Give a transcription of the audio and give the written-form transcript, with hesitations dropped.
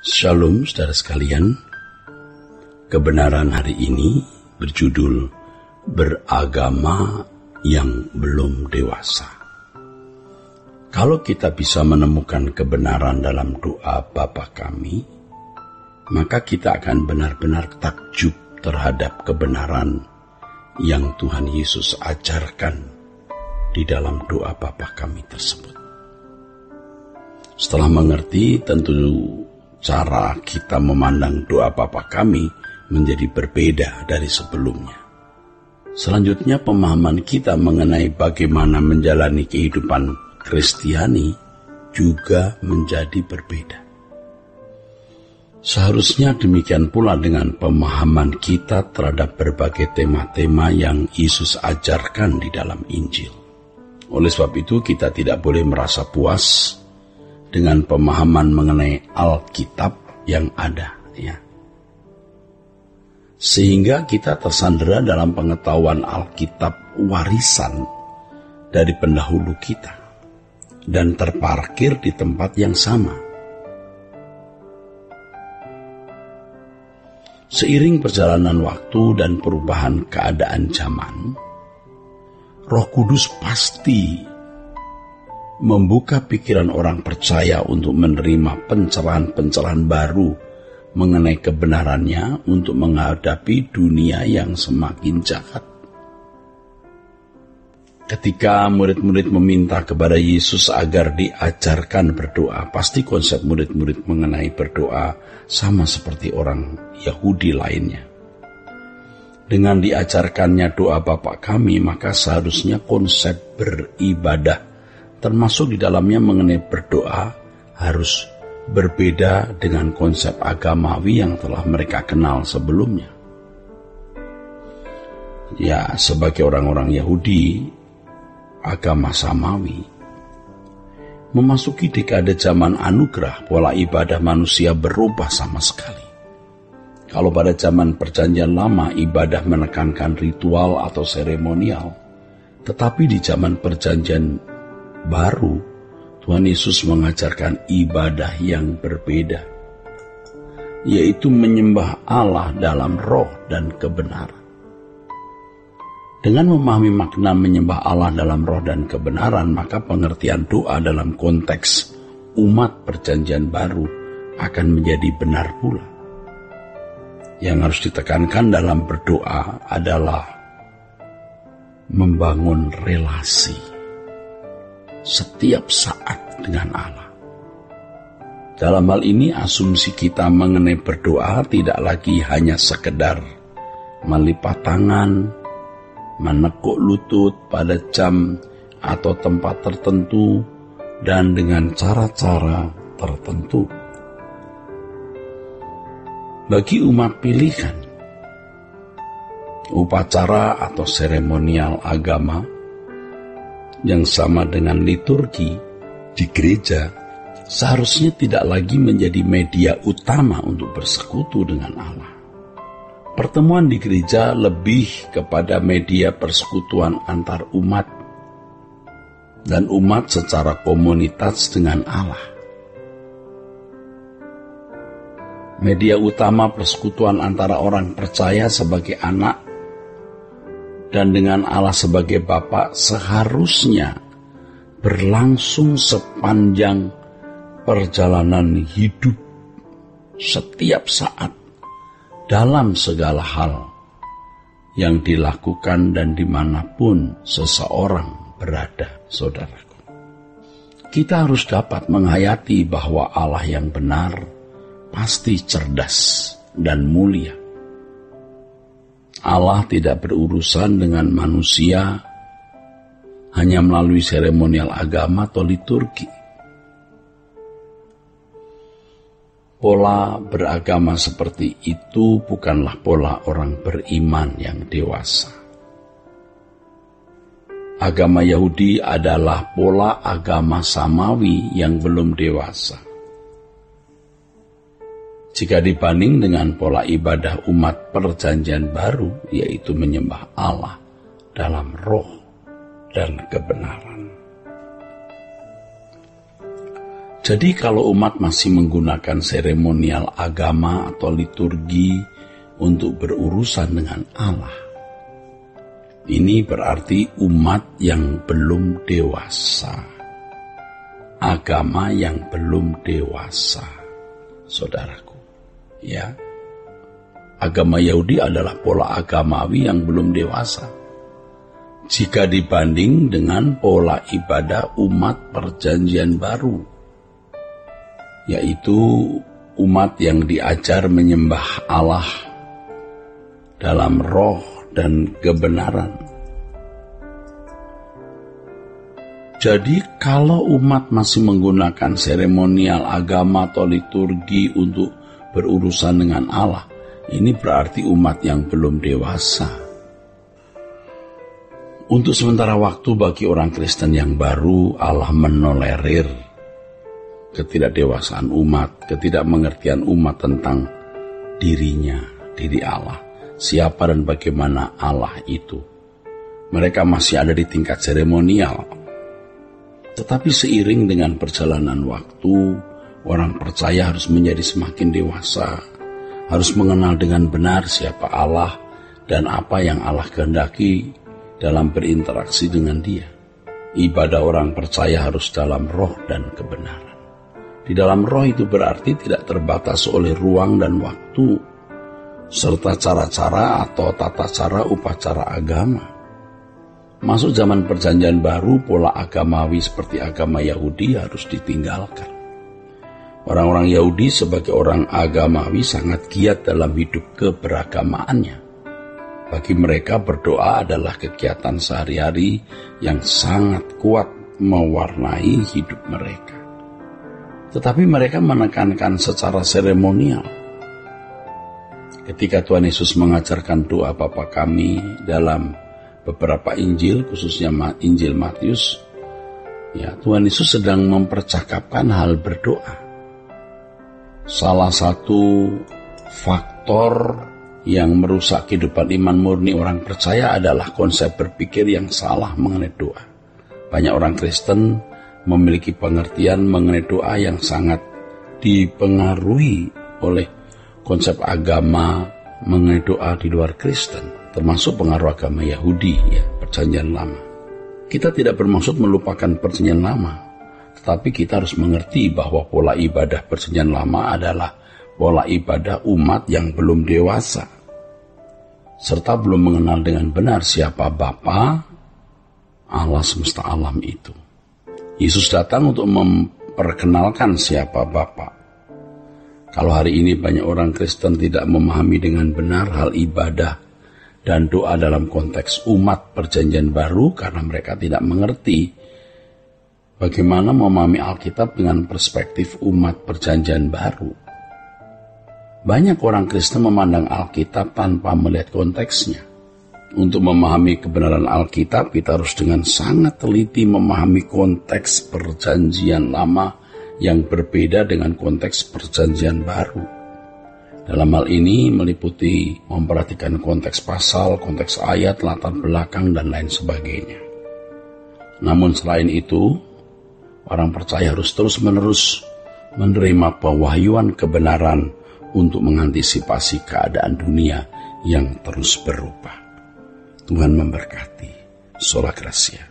Shalom saudara sekalian, kebenaran hari ini berjudul Beragama yang Belum Dewasa. Kalau kita bisa menemukan kebenaran dalam doa Bapa Kami, maka kita akan benar-benar takjub terhadap kebenaran yang Tuhan Yesus ajarkan di dalam doa Bapa Kami tersebut. Setelah mengerti, tentu cara kita memandang doa Bapa Kami menjadi berbeda dari sebelumnya. Selanjutnya, pemahaman kita mengenai bagaimana menjalani kehidupan Kristiani juga menjadi berbeda. Seharusnya demikian pula dengan pemahaman kita terhadap berbagai tema-tema yang Yesus ajarkan di dalam Injil. Oleh sebab itu, kita tidak boleh merasa puas dengan pemahaman mengenai Alkitab yang ada, sehingga kita tersandera dalam pengetahuan Alkitab warisan dari pendahulu kita dan terparkir di tempat yang sama. Seiring perjalanan waktu dan perubahan keadaan zaman, Roh Kudus pasti membuka pikiran orang percaya untuk menerima pencerahan-pencerahan baru mengenai kebenarannya untuk menghadapi dunia yang semakin jahat. Ketika murid-murid meminta kepada Yesus agar diajarkan berdoa, pasti konsep murid-murid mengenai berdoa sama seperti orang Yahudi lainnya. Dengan diajarkannya doa Bapa Kami, maka seharusnya konsep beribadah termasuk di dalamnya mengenai berdoa harus berbeda dengan konsep agamawi yang telah mereka kenal sebelumnya. Ya, sebagai orang-orang Yahudi, agama Samawi, memasuki dekade zaman anugerah, pola ibadah manusia berubah sama sekali. Kalau pada zaman perjanjian lama, ibadah menekankan ritual atau seremonial, tetapi di zaman perjanjian baru, Tuhan Yesus mengajarkan ibadah yang berbeda, yaitu menyembah Allah dalam roh dan kebenaran. Dengan memahami makna menyembah Allah dalam roh dan kebenaran, maka pengertian doa dalam konteks umat perjanjian baru akan menjadi benar pula. Yang harus ditekankan dalam berdoa adalah membangun relasi setiap saat dengan Allah. Dalam hal ini, asumsi kita mengenai berdoa tidak lagi hanya sekedar melipat tangan, menekuk lutut pada jam atau tempat tertentu dan dengan cara-cara tertentu. Bagi umat pilihan, upacara atau seremonial agama yang sama dengan liturgi di gereja seharusnya tidak lagi menjadi media utama untuk bersekutu dengan Allah. Pertemuan di gereja lebih kepada media persekutuan antar umat dan umat secara komunitas dengan Allah. Media utama persekutuan antara orang percaya sebagai anak dan dengan Allah sebagai Bapa seharusnya berlangsung sepanjang perjalanan hidup setiap saat dalam segala hal yang dilakukan dan dimanapun seseorang berada, saudaraku. Kita harus dapat menghayati bahwa Allah yang benar pasti cerdas dan mulia. Allah tidak berurusan dengan manusia hanya melalui seremonial agama atau liturgi. Pola beragama seperti itu bukanlah pola orang beriman yang dewasa. Agama Yahudi adalah pola agama Samawi yang belum dewasa. Jika dibanding dengan pola ibadah umat perjanjian baru, yaitu menyembah Allah dalam roh dan kebenaran. Jadi kalau umat masih menggunakan seremonial agama atau liturgi untuk berurusan dengan Allah, ini berarti umat yang belum dewasa, agama yang belum dewasa, saudaraku. Ya, agama Yahudi adalah pola agamawi yang belum dewasa jika dibanding dengan pola ibadah umat perjanjian baru, yaitu umat yang diajar menyembah Allah dalam roh dan kebenaran. Jadi kalau umat masih menggunakan seremonial agama atau liturgi untuk berurusan dengan Allah, ini berarti umat yang belum dewasa. Untuk sementara waktu bagi orang Kristen yang baru, Allah menolerir ketidakdewasaan umat, ketidakmengertian umat tentang dirinya, diri Allah. Siapa dan bagaimana Allah itu. Mereka masih ada di tingkat seremonial. Tetapi seiring dengan perjalanan waktu, orang percaya harus menjadi semakin dewasa, harus mengenal dengan benar siapa Allah dan apa yang Allah kehendaki dalam berinteraksi dengan Dia. Ibadah orang percaya harus dalam roh dan kebenaran. Di dalam roh itu berarti tidak terbatas oleh ruang dan waktu, serta cara-cara atau tata cara upacara agama. Masuk zaman perjanjian baru, pola agamawi seperti agama Yahudi harus ditinggalkan. Orang-orang Yahudi sebagai orang agamawi sangat giat dalam hidup keberagamaannya. Bagi mereka berdoa adalah kegiatan sehari-hari yang sangat kuat mewarnai hidup mereka. Tetapi mereka menekankan secara seremonial. Ketika Tuhan Yesus mengajarkan doa Bapa kami dalam beberapa Injil, khususnya Injil Matius, ya, Tuhan Yesus sedang mempercakapkan hal berdoa. Salah satu faktor yang merusak kehidupan iman murni orang percaya adalah konsep berpikir yang salah mengenai doa. Banyak orang Kristen memiliki pengertian mengenai doa yang sangat dipengaruhi oleh konsep agama mengenai doa di luar Kristen, termasuk pengaruh agama Yahudi, ya, perjanjian lama. Kita tidak bermaksud melupakan perjanjian lama, tetapi kita harus mengerti bahwa pola ibadah perjanjian lama adalah pola ibadah umat yang belum dewasa, serta belum mengenal dengan benar siapa Bapa Allah semesta alam itu. Yesus datang untuk memperkenalkan siapa Bapa. Kalau hari ini banyak orang Kristen tidak memahami dengan benar hal ibadah dan doa dalam konteks umat perjanjian baru karena mereka tidak mengerti bagaimana memahami Alkitab dengan perspektif umat perjanjian baru. Banyak orang Kristen memandang Alkitab tanpa melihat konteksnya. Untuk memahami kebenaran Alkitab, kita harus dengan sangat teliti memahami konteks perjanjian lama yang berbeda dengan konteks perjanjian baru. Dalam hal ini meliputi memperhatikan konteks pasal, konteks ayat, latar belakang, dan lain sebagainya. Namun selain itu, orang percaya harus terus-menerus menerima pewahyuan kebenaran untuk mengantisipasi keadaan dunia yang terus berubah. Tuhan memberkati. Sola Gracia.